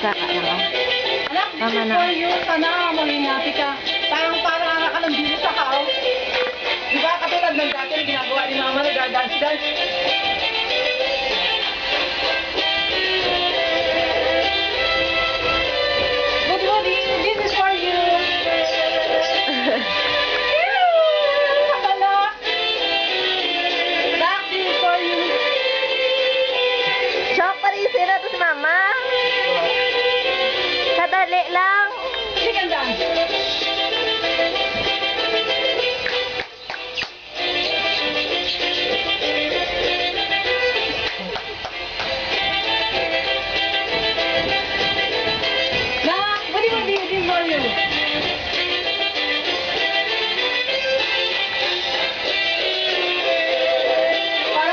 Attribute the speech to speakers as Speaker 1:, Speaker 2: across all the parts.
Speaker 1: saka na ako.
Speaker 2: Anak, this
Speaker 1: Tama
Speaker 2: is
Speaker 1: na.
Speaker 2: for you. Sana maging happy ka. Parang anak ka ng bilis sa kao. Di ba, katulad ng dati na ginagawa ni mama, nagda-dance-dance. Good morning, this is for you. Anak, this is for you.
Speaker 1: Chok, parisin na to si mama. Kadali lang.
Speaker 2: Sige, ang dance.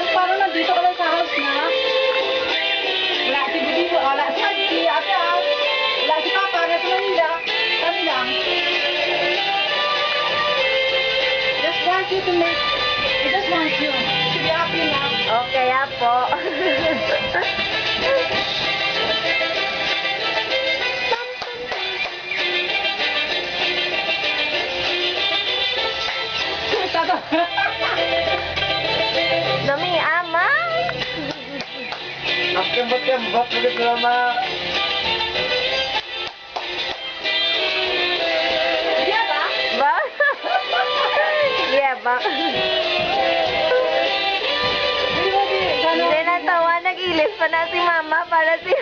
Speaker 2: Parang nandito ka lang sa house na. Wala si Buddy, wala si Ate, wala si Papa, na sa Manila. Kami lang. Just want you to make, I just want you to be happy na.
Speaker 1: Okay, apo. Nami, ama.
Speaker 3: Kembot ulit mama.
Speaker 2: Iya ba?
Speaker 1: Ba? Yeah, ba?
Speaker 2: Hindi mo,
Speaker 1: Hindi natawa, nag-ilis pa na si mama para si